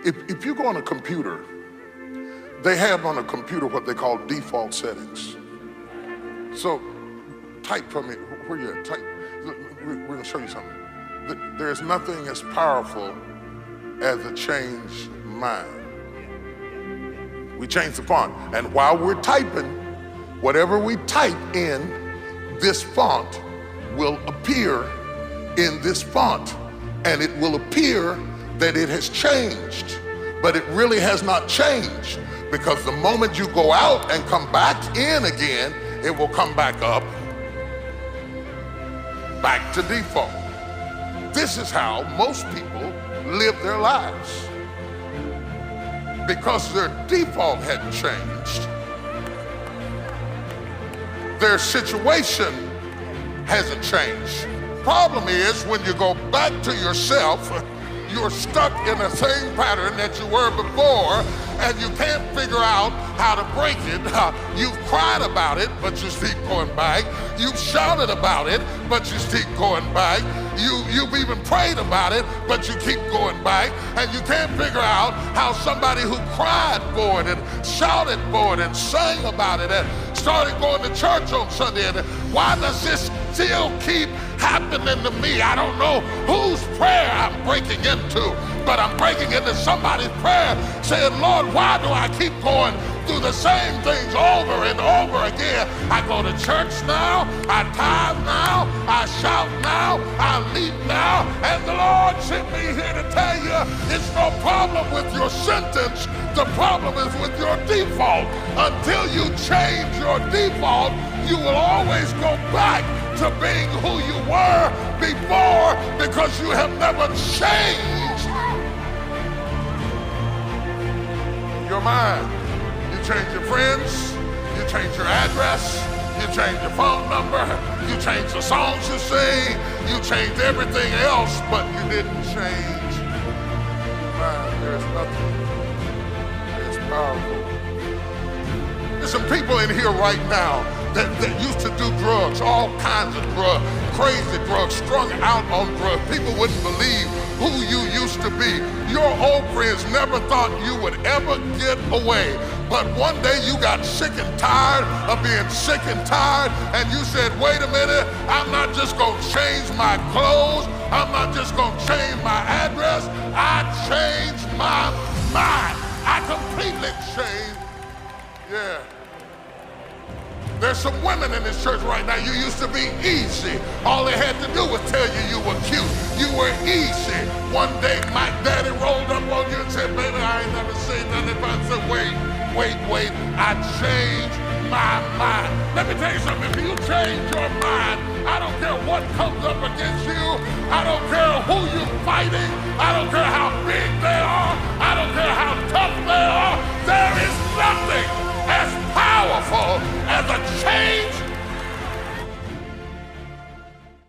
If you go on a computer, they have on a computer what they call default settings. So type for me, where you at? Type. We're gonna show you something. There's nothing as powerful as a changed mind. We change the font. And while we're typing, whatever we type in this font will appear in this font. And it will appear that it has changed, but it really has not changed, because the moment you go out and come back in again, it will come back up, back to default. This is how most people live their lives, because their default hadn't changed. Their situation hasn't changed. Problem is, when you go back to yourself, you're stuck in the same pattern that you were before, and you can't figure out how to break it. You've cried about it, but you keep going back. You've shouted about it, but you keep going back. You've even prayed about it, but you keep going back. And you can't figure out how somebody who cried for it and shouted for it and sang about it and started going to church on Sunday, and why does this still keep happening to me? I don't know whose prayer I'm breaking into, but I'm breaking into somebody's prayer saying, Lord, why do I keep going through the same things over and over again? I go to church now, I tithe now, I shout now, I leap now, and the Lord sent me here to tell you it's no problem with your sentence. The problem is with your default. Until you change your default, you will always go back to being who you were before, because you have never changed your mind. You change your friends, you change your address, you change your phone number, you change the songs you sing, you change everything else, but you didn't change your mind. There's nothing as powerful. There's some people in here right now that used to do drugs, all kinds of drugs, crazy drugs, strung out on drugs. People wouldn't believe who you used to be. Your old friends never thought you would ever get away. But one day you got sick and tired of being sick and tired, and you said, wait a minute, I'm not just gonna change my clothes, I'm not just gonna change my address, I changed my mind. I completely changed, yeah. There's some women in this church right now, you used to be easy. All they had to do was tell you you were cute. You were easy. One day my daddy rolled up on you and said, baby, I ain't never seen nothing. But I said, wait, I changed my mind. Let me tell you something, if you change your mind, I don't care what comes up against you. I don't care who you're fighting. I don't care how